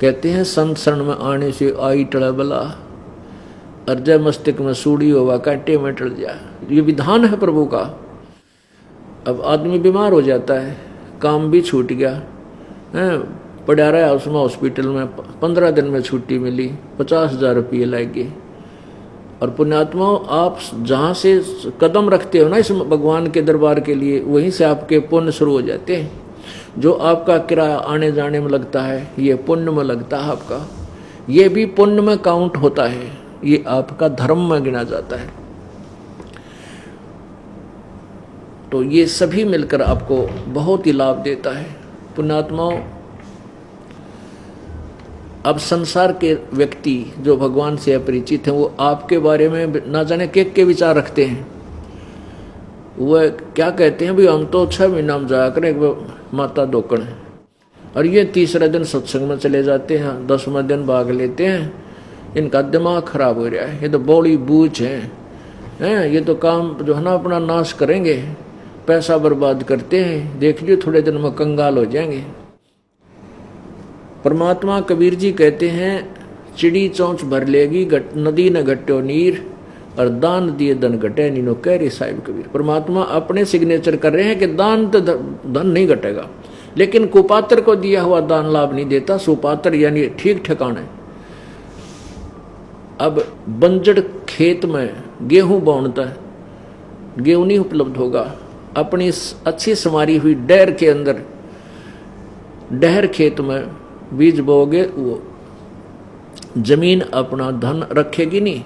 कहते हैं संत शरण में आने से आई टड़ा बला, अर्जय मस्तिष्क में सूड़ी होगा कांटे में टल जा। ये विधान है प्रभु का। अब आदमी बीमार हो जाता है, काम भी छूट गया है, पड़ा रहा उसमें हॉस्पिटल में, 15 दिन में छुट्टी मिली, 50,000 रुपये लगे। और पुण्यात्माओं, आप जहाँ से कदम रखते हो ना इस भगवान के दरबार के लिए, वहीं से आपके पुण्य शुरू हो जाते हैं। जो आपका किराया आने जाने में लगता है, ये पुण्य में लगता है आपका, ये भी पुण्य में काउंट होता है, ये आपका धर्म में गिना जाता है। तो ये सभी मिलकर आपको बहुत ही लाभ देता है। पुण्यात्माओं, अब संसार के व्यक्ति जो भगवान से अपरिचित हैं, वो आपके बारे में ना जाने के विचार रखते हैं। वह क्या कहते हैं, भाई हम तो 6 महीना में जाया करें माता दोकड़, और ये 30रे दिन सत्संग में चले जाते हैं, 10वें दिन भाग लेते हैं, इनका दिमाग खराब हो रहा है, ये तो बौड़ी बूझ हैं, ये तो काम जो है ना अपना नाश करेंगे, पैसा बर्बाद करते हैं, देख लियो थोड़े दिन में कंगाल हो जाएंगे। परमात्मा कबीर जी कहते हैं, चिड़ी चौंच भर लेगी नदी न घट्यो नीर, और दान दिए धन घटे नीनो कह रही साहिब कबीर। परमात्मा अपने सिग्नेचर कर रहे हैं कि दान तो धन नहीं घटेगा, लेकिन कुपात्र को दिया हुआ दान लाभ नहीं देता। सुपात्र यानी ठीक ठिकाने। अब बंजड़ खेत में गेहूं बोनता है, गेहूं नहीं उपलब्ध होगा। अपनी अच्छी संवारी हुई डहर के अंदर, डहर खेत में बीज बोगे, वो जमीन अपना धन रखेगी नहीं,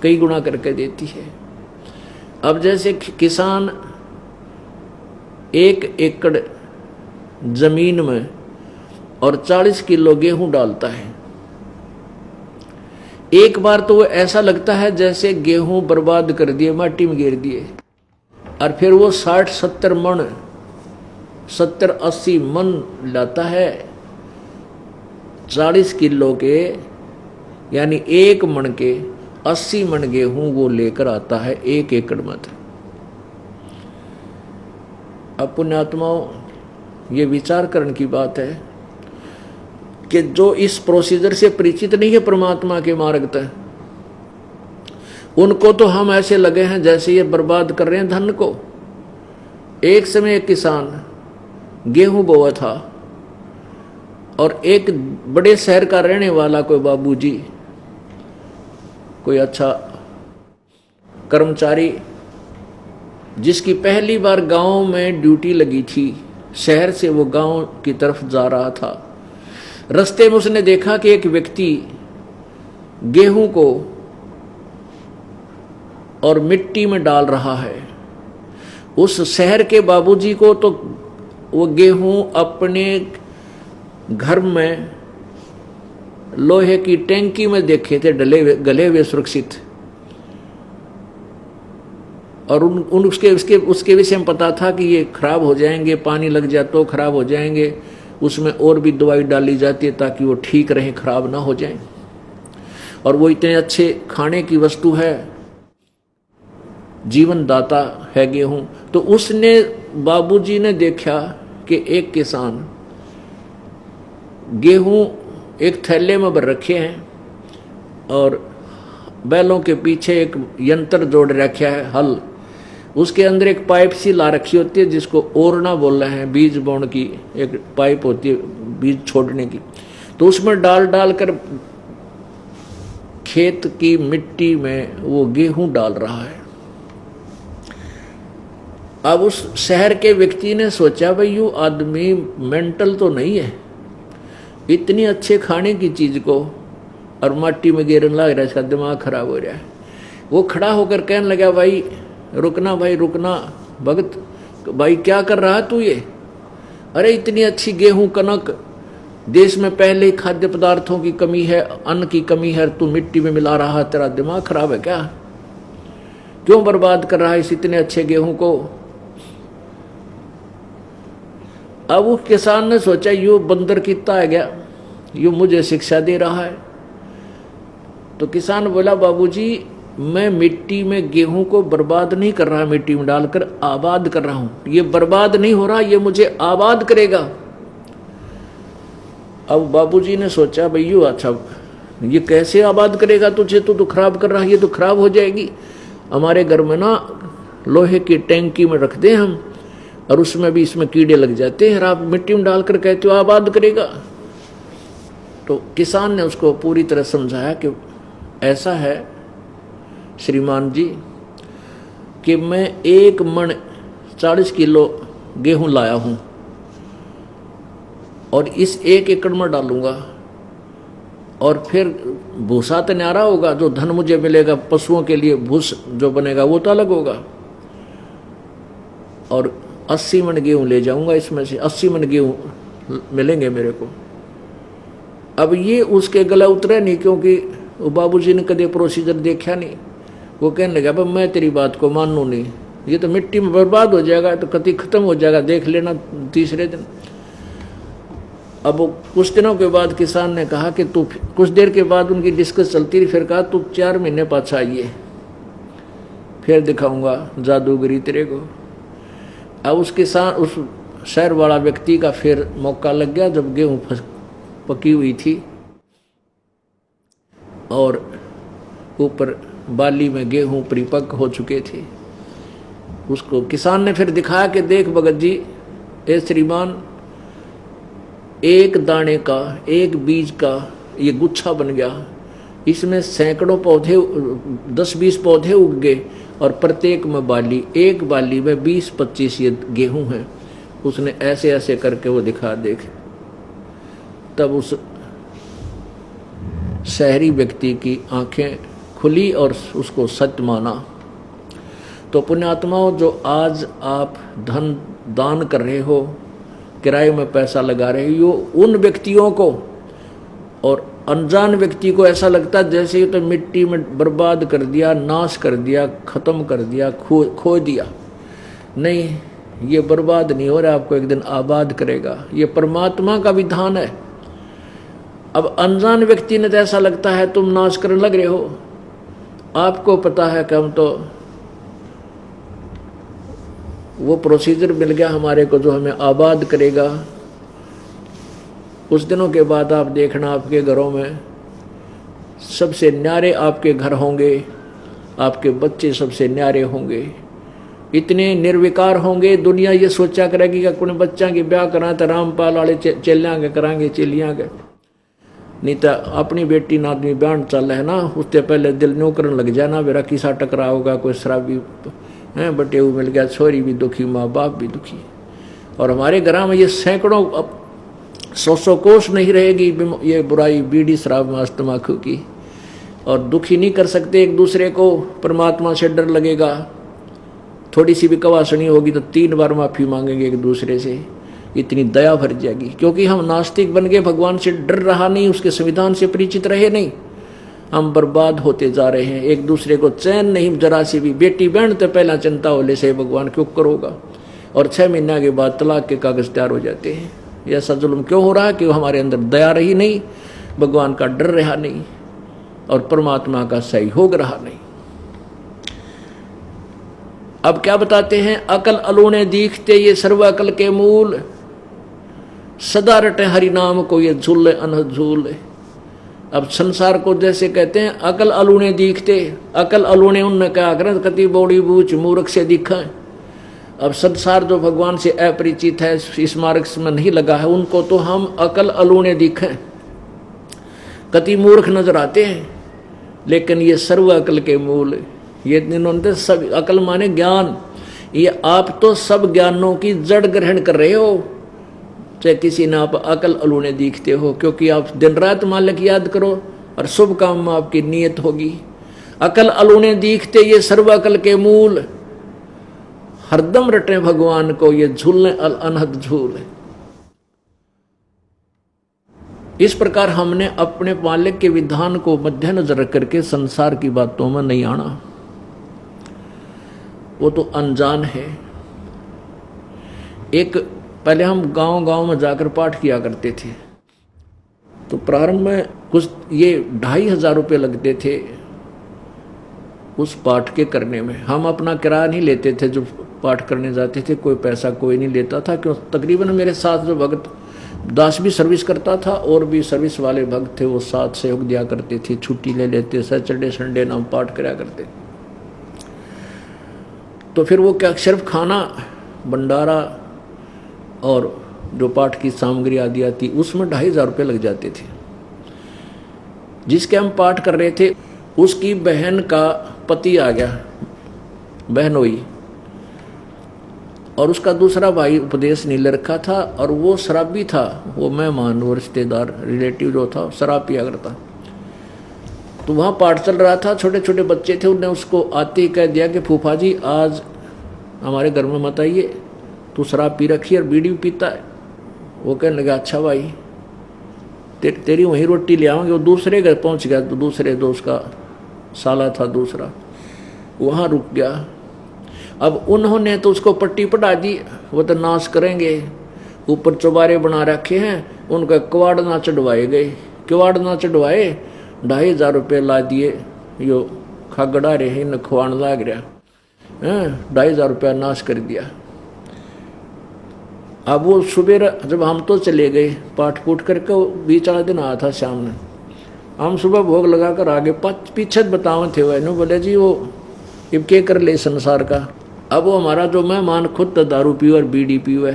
कई गुना करके देती है। अब जैसे किसान 1 एकड़ जमीन में और 40 किलो गेहूं डालता है, एक बार तो वो ऐसा लगता है जैसे गेहूं बर्बाद कर दिए, माटी में गिर दिए, और फिर वो 60-70 मन, 70-80 मन लाता है 40 किलो के, यानी 1 मन के 80 मन गेहूं वो लेकर आता है 1 एकड़ में। अब पुण्यात्माओं, ये विचार करने की बात है कि जो इस प्रोसीजर से परिचित नहीं है परमात्मा के मार्ग तक, उनको तो हम ऐसे लगे हैं जैसे ये बर्बाद कर रहे हैं धन को। एक समय एक किसान गेहूं बोआ था, और एक बड़े शहर का रहने वाला कोई बाबूजी, कोई अच्छा कर्मचारी, जिसकी पहली बार गांव में ड्यूटी लगी थी, शहर से वो गांव की तरफ जा रहा था। रास्ते में उसने देखा कि एक व्यक्ति गेहूं को और मिट्टी में डाल रहा है। उस शहर के बाबूजी को तो वो गेहूं अपने घर में लोहे की टैंकी में देखे थे, गले हुए सुरक्षित, और उसके विषय में पता था कि ये खराब हो जाएंगे, पानी लग जाए तो खराब हो जाएंगे, उसमें और भी दवाई डाली जाती है ताकि वो ठीक रहे, खराब ना हो जाए। और वो इतने अच्छे खाने की वस्तु है, जीवन दाता है गेहूं। तो उसने, बाबूजी ने देखा कि एक किसान गेहूं एक थैले में भर रखे हैं, और बैलों के पीछे एक यंत्र जोड़ रखा है, हल, उसके अंदर एक पाइप सी ला रखी होती है जिसको ओरना बोल रहे हैं, बीज बोने की एक पाइप होती है बीज छोड़ने की। तो उसमें डाल कर खेत की मिट्टी में वो गेहूं डाल रहा है। अब उस शहर के व्यक्ति ने सोचा, भाई यू आदमी मेंटल तो नहीं है, इतनी अच्छे खाने की चीज को और माटी में गिरने लग रहा है, इसका दिमाग खराब हो रहा है। वो खड़ा होकर कहने लगा, भाई रुकना, भाई रुकना भगत, भाई क्या कर रहा है तू ये? अरे इतनी अच्छी गेहूं कनक, देश में पहले ही खाद्य पदार्थों की कमी है, अन्न की कमी है, तू मिट्टी में मिला रहा है, तेरा दिमाग खराब है क्या? क्यों बर्बाद कर रहा है इस इतने अच्छे गेहूं को? अब वो किसान ने सोचा, यू बंदर कितना आ गया, यू मुझे शिक्षा दे रहा है। तो किसान बोला, बाबूजी मैं मिट्टी में गेहूं को बर्बाद नहीं कर रहा, मिट्टी में डालकर आबाद कर रहा हूं। ये बर्बाद नहीं हो रहा, ये मुझे आबाद करेगा। अब बाबूजी ने सोचा भैया अच्छा ये कैसे आबाद करेगा तुझे, तो खराब कर रहा है, ये तो खराब हो जाएगी। हमारे घर में ना लोहे की टैंकी में रख दें हम, और उसमें भी इसमें कीड़े लग जाते हैं, आप मिट्टी में डालकर कहते हो आबाद करेगा। तो किसान ने उसको पूरी तरह समझाया कि ऐसा है श्रीमान जी कि मैं 1 मन 40 किलो गेहूं लाया हूं और इस 1 एकड़ में डालूंगा, और फिर भूसा तो न्यारा होगा, जो धन मुझे मिलेगा पशुओं के लिए भूस जो बनेगा वो तो अलग होगा, और 80 मन गेहूं ले जाऊंगा, इसमें से 80 मन गेहूं मिलेंगे मेरे को। अब ये उसके गला उतरा नहीं, क्योंकि वो बाबूजी ने कभी प्रोसीजर देखा नहीं। वो कहने लगा भाई मैं तेरी बात को मानू नहीं, ये तो मिट्टी में बर्बाद हो जाएगा, तो कति खत्म हो जाएगा, देख लेना तीसरे दिन। अब कुछ दिनों के बाद किसान ने कहा कि तू, कुछ देर के बाद उनकी डिस्कस चलती रही, फिर कहा तू 4 महीने पाछा आइए, फिर दिखाऊंगा जादूगरी तेरे को। अब उस किसान, उस शहर वाला व्यक्ति का फिर मौका लग गया, जब गेहूं पकी हुई थी और ऊपर बाली में गेहूं परिपक्व हो चुके थे। उसको किसान ने फिर दिखाया कि देख भगत जी, ए श्रीमान, एक दाने का, एक बीज का ये गुच्छा बन गया, इसमें सैकड़ों पौधे, 10-20 पौधे उग गए, और प्रत्येक में बाली, एक बाली में 20-25 ये गेहूं हैं। उसने ऐसे ऐसे करके वो दिखा, देख। तब उस शहरी व्यक्ति की आंखें खुली और उसको सत्य माना। तो पुण्यात्माओं, जो आज आप धन दान कर रहे हो, किराए में पैसा लगा रहे हो, उन व्यक्तियों को और अनजान व्यक्ति को ऐसा लगता है जैसे ये तो मिट्टी में बर्बाद कर दिया, नाश कर दिया, खत्म कर दिया, खो दिया। नहीं, ये बर्बाद नहीं हो रहा, आपको एक दिन आबाद करेगा। ये परमात्मा का विधान है। अब अनजान व्यक्ति ने तो ऐसा लगता है तुम नाश करने लग रहे हो, आपको पता है कि हम तो वो प्रोसीजर मिल गया हमारे को जो हमें आबाद करेगा। कुछ दिनों के बाद आप देखना, आपके घरों में सबसे न्यारे आपके घर होंगे, आपके बच्चे सबसे न्यारे होंगे, इतने निर्विकार होंगे, दुनिया ये सोचा करेगी कि कोई बच्चा की ब्याह करा तो रामपाल वाले चेलियाँ कराएंगे, चेलियाँ के। नहीं तो अपनी बेटी ना आदमी ब्याह चल है ना, उससे पहले दिल न्यू करने लग जाना, मेरा किसा टकरा होगा, कोई शराबी हैं बटे हुए मिल गया, छोरी भी दुखी, माँ बाप भी दुखी। और हमारे घर में ये सैकड़ों, अब 100 कोस नहीं रहेगी ये बुराई, बीड़ी शराब मांस तम्बाकू की, और दुखी नहीं कर सकते एक दूसरे को। परमात्मा से डर लगेगा, थोड़ी सी भी कवासनी होगी तो 3 बार माफी मांगेंगे एक दूसरे से, इतनी दया भर जाएगी। क्योंकि हम नास्तिक बन गए, भगवान से डर रहा नहीं, उसके संविधान से परिचित रहे नहीं, हम बर्बाद होते जा रहे हैं। एक दूसरे को चैन नहीं जरा सी भी, बेटी बहन तो पहला चिंता होले से भगवान क्यों करोगा, और 6 महीने के बाद तलाक के कागज तैयार हो जाते हैं। ये ऐसा जुल्म क्यों हो रहा है कि हमारे अंदर दया रही नहीं, भगवान का डर रहा नहीं, और परमात्मा का सहयोग रहा नहीं। अब क्या बताते हैं, अकल अलूने दीखते ये सर्व अकल के मूल, सदा रटे हरि नाम को ये झूले अनहद झूले। अब संसार को जैसे कहते हैं अकल अलूने दीखते, अकल अलूने उनने क्या करें कति बौड़ी बूझ मूर्ख से दिखा। अब संसार जो भगवान से अपरिचित है, इस मार्ग में नहीं लगा है, उनको तो हम अकल अलूने दिखें, कति मूर्ख नजर आते हैं। लेकिन ये सर्व अकल के मूल, ये इन्होंने सब, अकल माने ज्ञान, ये आप तो सब ज्ञानों की जड़ ग्रहण कर रहे हो, चाहे किसी ने आप अकल अलूने दिखते हो, क्योंकि आप दिन रात मालिक याद करो और शुभ काम में आपकी नीयत होगी। अकल अलूने दिखते ये सर्व अकल के मूल, हरदम रटे भगवान को ये झूलने अनहद झूल। इस प्रकार हमने अपने मालिक के विधान को मद्देनजर करके संसार की बातों में नहीं आना, वो तो अनजान है। एक पहले हम गांव में जाकर पाठ किया करते थे, तो प्रारंभ में कुछ ये 2500 रुपये लगते थे उस पाठ के करने में। हम अपना किराया नहीं लेते थे, जो पाठ करने जाते थे कोई पैसा कोई नहीं लेता था, क्यों तकरीबन मेरे साथ जो भगत दास भी सर्विस करता था और भी सर्विस वाले भक्त थे वो साथ सहयोग दिया करते थे, छुट्टी ले लेते, सैटरडे संडे नाम पाठ कराया करते। तो फिर वो क्या सिर्फ खाना भंडारा और जो पाठ की सामग्री आदि आती उसमें 2,500 रुपये लग जाते थे। जिसके हम पाठ कर रहे थे उसकी बहन का पति आ गया, बहनोई, और उसका दूसरा भाई उपदेश नहीं ले रखा था और वो शराबी था, वो मेहमान वो रिश्तेदार रिलेटिव जो था शराब पिया करता। तो वहाँ पाठ चल रहा था, छोटे छोटे बच्चे थे, उन्होंने उसको आते ही कह दिया कि फूफा जी आज हमारे घर में मत आइए, तू शराब पी रखी है और बीड़ी भी पीता है। वो कहने लगा अच्छा भाई तेरी वहीं रोटी ले आऊँगे। वो दूसरे घर पहुँच गया, तो दूसरे दोस्त का साला था दूसरा, वहाँ रुक गया। अब उन्होंने तो उसको पट्टी पढ़ा दी, वो तो नाश करेंगे, ऊपर चौबारे बना रखे हैं, उनका किवाड़ ना चढ़वाए गए, किवाड़ ना चढ़वाए 2,500 रुपये ला दिए, यो खागड़ा रहे न खुआन लाग रहा, 2,500 रुपया नाश कर दिया। अब वो सुबह जब हम तो चले गए पाठ पूठ करके, 20 दिन आया था शाम में, हम सुबह भोग लगा कर आगे पीछे बताओ थे वह बोले जी वो इब के कर ले संसार का। अब वो हमारा जो मेहमान खुद तो दारू पीवे और बीड़ी पीवे,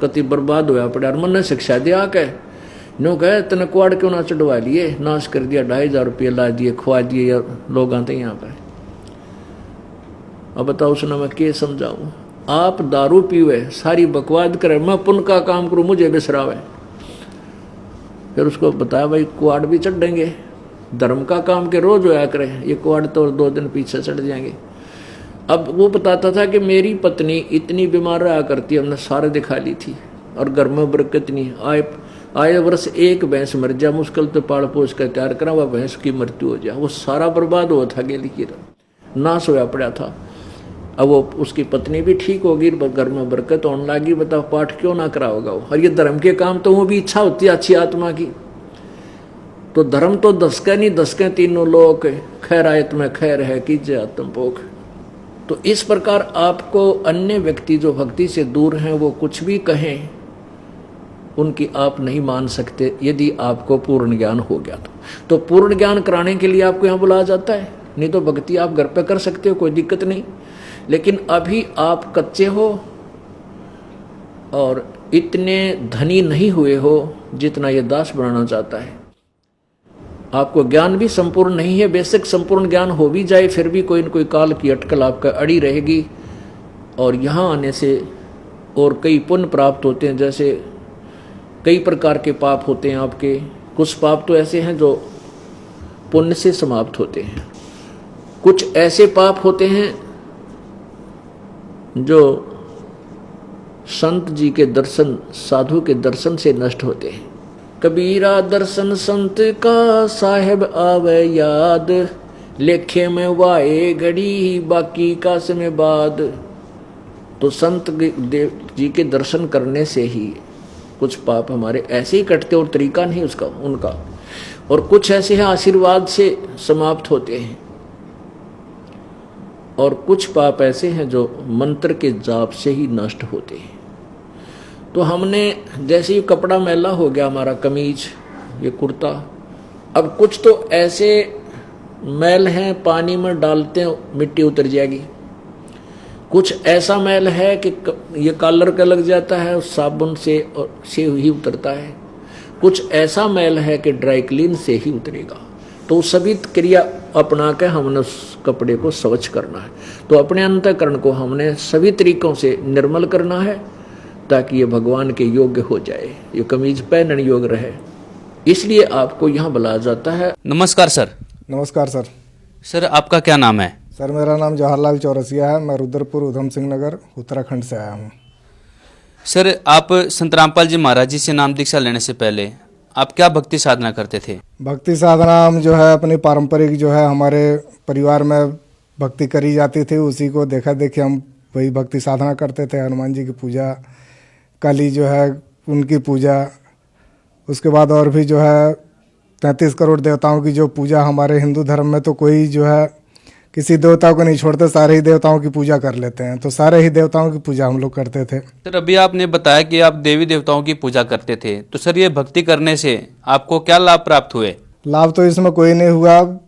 कति बर्बाद होया पड़ा। और मन ने शिक्षा दिया के नो कहे तने कुआड़ क्यों ना चढ़वा लिए, नाश कर दिया, 2,500 रुपये ला दिए, खुआ दिए लोग आते यहाँ पर। अब बताओ उसने मैं क्या समझाऊँ। आप दारू पीवे सारी बकवाद करे, मैं पुण्य का काम करूँ मुझे बिसरावे। फिर उसको बताया भाई कुआड़ भी चढ़ देंगे, धर्म का काम के रोज होया करे, ये कुआड़ तो 2 दिन पीछे चढ़ जाएंगे। अब वो बताता था कि मेरी पत्नी इतनी बीमार रहा करती, हमने सारे दिखा ली थी और घर में बरकत नहीं, आए वर्ष एक भैंस मर जा, मुश्किल तो पाल पोस कर तैयार करा, वह भैंस की मृत्यु हो जाए, वो सारा बर्बाद हुआ था, गेली की नाश होया पड़ा था। अब वो उसकी पत्नी भी ठीक होगी, घर में बरकत होने लगी, बताओ पाठ क्यों ना करा होगा वो। और ये धर्म के काम तो वो भी इच्छा होती है अच्छी आत्मा की, तो धर्म तो दसके नहीं दसके तीनों लोग, खैर आयत में खैर है कीजिए आत्मपोख। तो इस प्रकार आपको अन्य व्यक्ति जो भक्ति से दूर हैं वो कुछ भी कहें, उनकी आप नहीं मान सकते यदि आपको पूर्ण ज्ञान हो गया तो पूर्ण ज्ञान कराने के लिए आपको यहाँ बुलाया जाता है। नहीं तो भक्ति आप घर पे कर सकते हो, कोई दिक्कत नहीं। लेकिन अभी आप कच्चे हो और इतने धनी नहीं हुए हो जितना ये दास बनाना चाहता है। आपको ज्ञान भी संपूर्ण नहीं है, बेसिक संपूर्ण ज्ञान हो भी जाए फिर भी कोई न कोई काल की अटकल आपका अड़ी रहेगी। और यहाँ आने से और कई पुण्य प्राप्त होते हैं, जैसे कई प्रकार के पाप होते हैं आपके। कुछ पाप तो ऐसे हैं जो पुण्य से समाप्त होते हैं, कुछ ऐसे पाप होते हैं जो संत जी के दर्शन, साधु के दर्शन से नष्ट होते हैं। कबीरा दर्शन संत का साहेब आवे याद, लेखे में वाए घड़ी बाकी का समय बाद। तो संत देव जी के दर्शन करने से ही कुछ पाप हमारे ऐसे ही कटते और तरीका नहीं उसका उनका, और कुछ ऐसे हैं आशीर्वाद से समाप्त होते हैं, और कुछ पाप ऐसे हैं जो मंत्र के जाप से ही नष्ट होते हैं। तो हमने जैसे ही कपड़ा मैला हो गया हमारा, कमीज ये कुर्ता, अब कुछ तो ऐसे मैल हैं पानी में डालते हैं मिट्टी उतर जाएगी, कुछ ऐसा मैल है कि ये कलर का लग जाता है उस साबुन से और से ही उतरता है, कुछ ऐसा मैल है कि ड्राई क्लीन से ही उतरेगा। तो सभी क्रिया अपना के हमने उस कपड़े को स्वच्छ करना है। तो अपने अंतःकरण को हमने सभी तरीकों से निर्मल करना है ताकि ये भगवान के योग्य हो जाए, ये कमीज पहनने योग्य रहे। इसलिए आपको यहाँ बुलाया जाता है। नमस्कार सर। नमस्कार सर। सर आपका क्या नाम है? सर मेरा नाम जवाहरलाल चौरसिया है, मैं रुद्रपुर उधम सिंह नगर उत्तराखंड से आया हूँ। सर आप संत रामपाल जी महाराज जी से नाम दीक्षा लेने से पहले आप क्या भक्ति साधना करते थे? भक्ति साधना हम जो है अपनी पारंपरिक जो है हमारे परिवार में भक्ति करी जाती थी, उसी को देखा देखी हम वही भक्ति साधना करते थे। हनुमान जी की पूजा, काली जो है उनकी पूजा, उसके बाद और भी जो है 33 करोड़ देवताओं की जो पूजा हमारे हिंदू धर्म में तो कोई जो है किसी देवता को नहीं छोड़ते, सारे ही देवताओं की पूजा कर लेते हैं। तो सारे ही देवताओं की पूजा हम लोग करते थे। सर अभी आपने बताया कि आप देवी देवताओं की पूजा करते थे, तो सर ये भक्ति करने से आपको क्या लाभ प्राप्त हुए? लाभ तो इसमें कोई नहीं हुआ,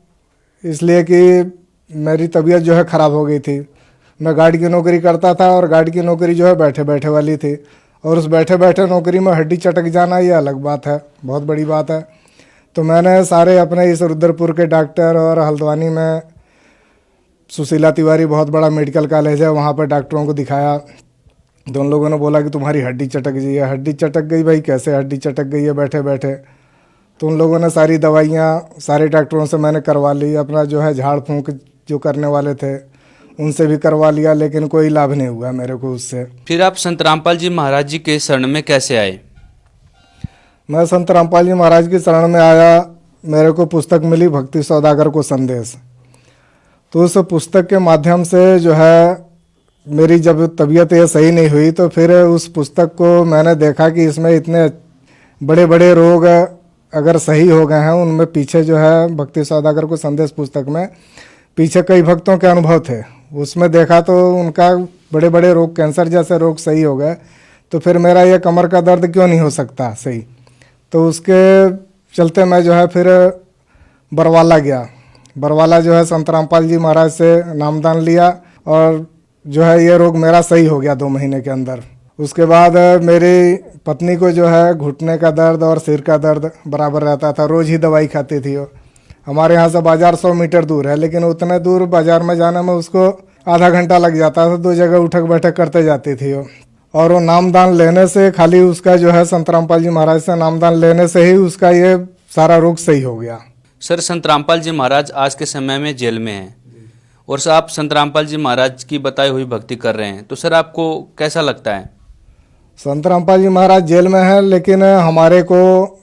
इसलिए कि मेरी तबीयत जो है ख़राब हो गई थी। मैं गार्ड की नौकरी करता था और गार्ड की नौकरी जो है बैठे बैठे वाली थी, और उस बैठे बैठे नौकरी में हड्डी चटक जाना ये अलग बात है, बहुत बड़ी बात है। तो मैंने सारे अपने इस रुद्रपुर के डॉक्टर, और हल्द्वानी में सुशीला तिवारी बहुत बड़ा मेडिकल कॉलेज है, वहाँ पर डॉक्टरों को दिखाया। तो उन लोगों ने बोला कि तुम्हारी हड्डी चटक गई है। हड्डी चटक गई भाई, कैसे हड्डी चटक गई है बैठे बैठे? तो उन लोगों ने सारी दवाइयाँ सारे डॉक्टरों से मैंने करवा ली, अपना जो है झाड़ फूँक जो करने वाले थे उनसे भी करवा लिया, लेकिन कोई लाभ नहीं हुआ मेरे को उससे। फिर आप संत रामपाल जी महाराज जी के शरण में कैसे आए? मैं संत रामपाल जी महाराज की शरण में आया, मेरे को पुस्तक मिली भक्ति सौदागर को संदेश। तो उस पुस्तक के माध्यम से जो है मेरी जब तबीयत ये सही नहीं हुई, तो फिर उस पुस्तक को मैंने देखा कि इसमें इतने बड़े बड़े रोग अगर सही हो गए हैं, उनमें पीछे जो है भक्ति सौदागर को संदेश पुस्तक में पीछे कई भक्तों के अनुभव थे। उसमें देखा तो उनका बड़े बड़े रोग, कैंसर जैसे रोग सही हो गए। तो फिर मेरा ये कमर का दर्द क्यों नहीं हो सकता सही? तो उसके चलते मैं जो है फिर बरवाला गया। बरवाला जो है संत रामपाल जी महाराज से नामदान लिया, और जो है ये रोग मेरा सही हो गया 2 महीने के अंदर। उसके बाद मेरी पत्नी को जो है घुटने का दर्द और सिर का दर्द बराबर रहता था, रोज़ ही दवाई खाती थी वो। हमारे यहाँ से बाज़ार 100 मीटर दूर है, लेकिन उतने दूर बाज़ार में जाने में उसको आधा घंटा लग जाता था। 2 जगह उठक बैठक करते जाती थी वो। और वो नामदान लेने से, खाली उसका जो है संत रामपाल जी महाराज से नामदान लेने से ही उसका ये सारा रोग सही हो गया। सर संत रामपाल जी महाराज आज के समय में जेल में हैं, और सर आप संत रामपाल जी महाराज की बताई हुई भक्ति कर रहे हैं, तो सर आपको कैसा लगता है? संत रामपाल जी महाराज जेल में हैं, लेकिन हमारे को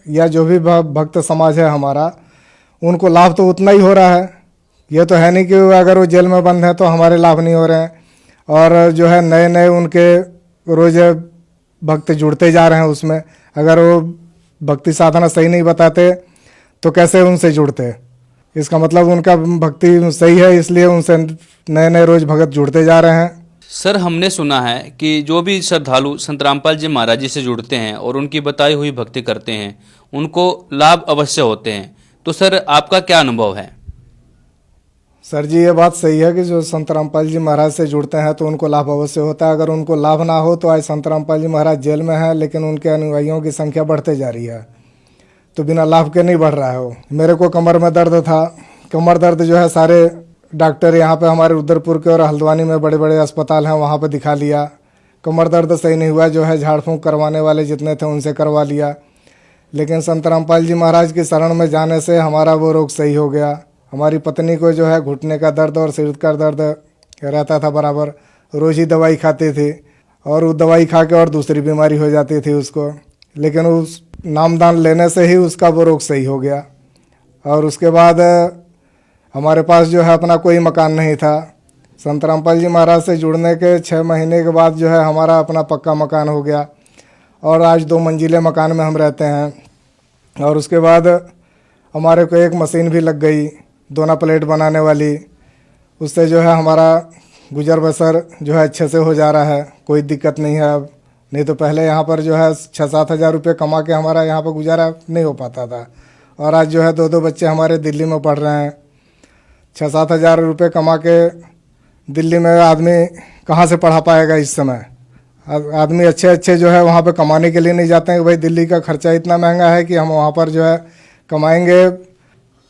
या जो भी भक्त समाज है हमारा, उनको लाभ तो उतना ही हो रहा है। ये तो है नहीं कि अगर वो जेल में बंद है तो हमारे लाभ नहीं हो रहे हैं। और जो है नए नए उनके रोज भक्त जुड़ते जा रहे हैं उसमें। अगर वो भक्ति साधना सही नहीं बताते तो कैसे उनसे जुड़ते? इसका मतलब उनका भक्ति सही है, इसलिए उनसे नए नए रोज भगत जुड़ते जा रहे हैं। सर हमने सुना है कि जो भी श्रद्धालु संत रामपाल जी महाराज जी से जुड़ते हैं और उनकी बताई हुई भक्ति करते हैं, उनको लाभ अवश्य होते हैं। तो सर आपका क्या अनुभव है? सर जी ये बात सही है कि जो संत रामपाल जी महाराज से जुड़ते हैं तो उनको लाभ अवश्य होता है। अगर उनको लाभ ना हो तो आज संत रामपाल जी महाराज जेल में हैं, लेकिन उनके अनुयायियों की संख्या बढ़ते जा रही है, तो बिना लाभ के नहीं बढ़ रहा है वो। मेरे को कमर में दर्द था, कमर दर्द जो है सारे डॉक्टर यहाँ पे हमारे रुद्रपुर के और हल्द्वानी में बड़े बड़े अस्पताल हैं, वहाँ पे दिखा लिया, कमर दर्द सही नहीं हुआ। जो है झाड़ फूँक करवाने वाले जितने थे उनसे करवा लिया, लेकिन संत रामपाल जी महाराज की शरण में जाने से हमारा वो रोग सही हो गया। हमारी पत्नी को जो है घुटने का दर्द और सिर का दर्द रहता था बराबर, रोज़ ही दवाई खाती थी, और वो दवाई खा के और दूसरी बीमारी हो जाती थी उसको, लेकिन उस नामदान लेने से ही उसका वो रोग सही हो गया। और उसके बाद हमारे पास जो है अपना कोई मकान नहीं था। संत रामपाल जी महाराज से जुड़ने के 6 महीने के बाद जो है हमारा अपना पक्का मकान हो गया, और आज 2 मंजिले मकान में हम रहते हैं। और उसके बाद हमारे को एक मशीन भी लग गई, दोना प्लेट बनाने वाली। उससे जो है हमारा गुजर बसर जो है अच्छे से हो जा रहा है, कोई दिक्कत नहीं है अब। नहीं तो पहले यहाँ पर जो है 6-7 हज़ार रुपये कमा के हमारा यहाँ पर गुजारा नहीं हो पाता था। और आज जो है 2-2 बच्चे हमारे दिल्ली में पढ़ रहे हैं। 6-7 हज़ार रुपये कमा के दिल्ली में आदमी कहाँ से पढ़ा पाएगा इस समय? आदमी अच्छे अच्छे जो है वहाँ पे कमाने के लिए नहीं जाते हैं कि भाई दिल्ली का खर्चा इतना महंगा है कि हम वहाँ पर जो है कमाएंगे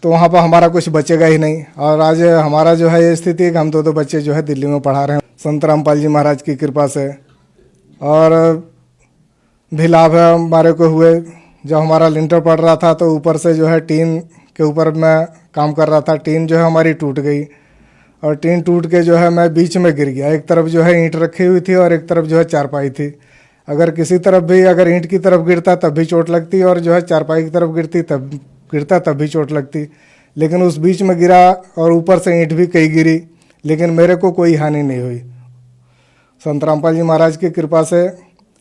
तो वहाँ पर हमारा कुछ बचेगा ही नहीं। और आज हमारा जो है ये स्थिति है कि हम 2-2 बच्चे जो है दिल्ली में पढ़ा रहे हैं संत रामपाल जी महाराज की कृपा से। और भी लाभ है हमारे को हुए। जब हमारा लिंटर पड़ रहा था तो ऊपर से जो है टीन के ऊपर मैं काम कर रहा था, टीन जो है हमारी टूट गई, और टीन टूट के जो है मैं बीच में गिर गया। एक तरफ जो है ईंट रखी हुई थी और एक तरफ जो है चारपाई थी। अगर किसी तरफ भी, अगर ईंट की तरफ गिरता तब भी चोट लगती, और जो है चारपाई की तरफ गिरता तब भी चोट लगती। लेकिन उस बीच में गिरा और ऊपर से ईंट भी कई गिरी, लेकिन मेरे को कोई हानि नहीं हुई। संत रामपाल जी महाराज की कृपा से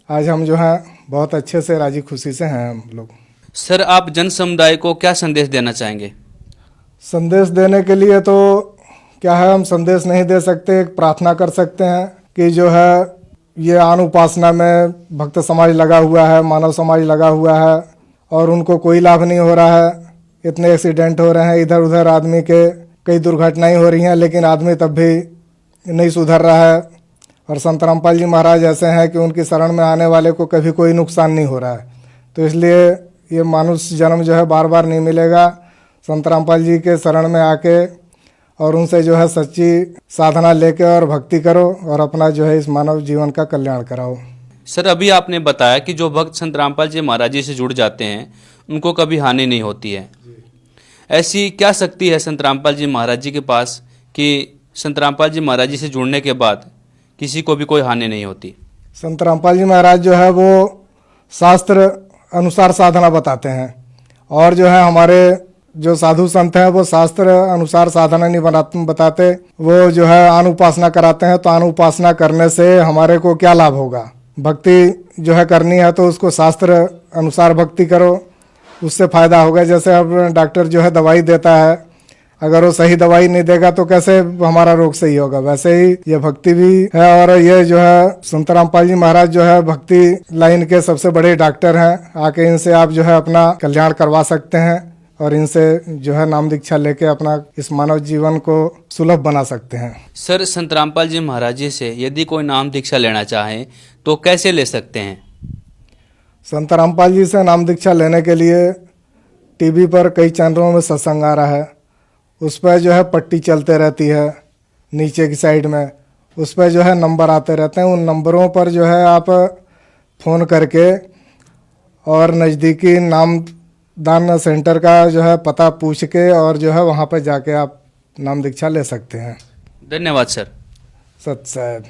आज हम जो हैं बहुत अच्छे से राजी खुशी से हैं हम लोग। सर आप जन समुदाय को क्या संदेश देना चाहेंगे? संदेश देने के लिए तो क्या है, हम संदेश नहीं दे सकते, एक प्रार्थना कर सकते हैं कि जो है ये आन उपासना में भक्त समाज लगा हुआ है, मानव समाज लगा हुआ है और उनको कोई लाभ नहीं हो रहा है। इतने एक्सीडेंट हो रहे हैं, इधर उधर आदमी के कई दुर्घटनाएं हो रही हैं, लेकिन आदमी तब भी नहीं सुधर रहा है। और संत रामपाल जी महाराज ऐसे हैं कि उनकी शरण में आने वाले को कभी कोई नुकसान नहीं हो रहा है। तो इसलिए ये मानुष जन्म जो है बार बार नहीं मिलेगा। संत रामपाल जी के शरण में आके और उनसे जो है सच्ची साधना लेके और भक्ति करो और अपना जो है इस मानव जीवन का कल्याण कराओ। सर, अभी आपने बताया कि जो भक्त संत रामपाल जी महाराज जी से जुड़ जाते हैं उनको कभी हानि नहीं होती है। ऐसी क्या शक्ति है संत रामपाल जी महाराज जी के पास कि संत रामपाल जी महाराज जी से जुड़ने के बाद किसी को भी कोई हानि नहीं होती? संत रामपाल जी महाराज जो है वो शास्त्र अनुसार साधना बताते हैं और जो है हमारे जो साधु संत हैं वो शास्त्र अनुसार साधना नहीं बताते, वो जो है आन उपासना कराते हैं। तो आन उपासना करने से हमारे को क्या लाभ होगा? भक्ति जो है करनी है तो उसको शास्त्र अनुसार भक्ति करो, उससे फायदा होगा। जैसे अब डॉक्टर जो है दवाई देता है, अगर वो सही दवाई नहीं देगा तो कैसे हमारा रोग सही होगा? वैसे ही ये भक्ति भी है। और ये जो है संत रामपाल जी महाराज जो है भक्ति लाइन के सबसे बड़े डॉक्टर हैं। आके इनसे आप जो है अपना कल्याण करवा सकते हैं और इनसे जो है नाम दीक्षा लेके अपना इस मानव जीवन को सुलभ बना सकते हैं। सर, संत रामपाल जी महाराज जी से यदि कोई नाम दीक्षा लेना चाहे तो कैसे ले सकते हैं? संत रामपाल जी से नाम दीक्षा लेने के लिए टीवी पर कई चैनलों में सत्संग आ रहा है, उस पर जो है पट्टी चलते रहती है नीचे की साइड में, उस पर जो है नंबर आते रहते हैं। उन नंबरों पर जो है आप फ़ोन करके और नज़दीकी नाम दान सेंटर का जो है पता पूछ के और जो है वहाँ पर जाके आप नाम दीक्षा ले सकते हैं। धन्यवाद सर। सत साहब।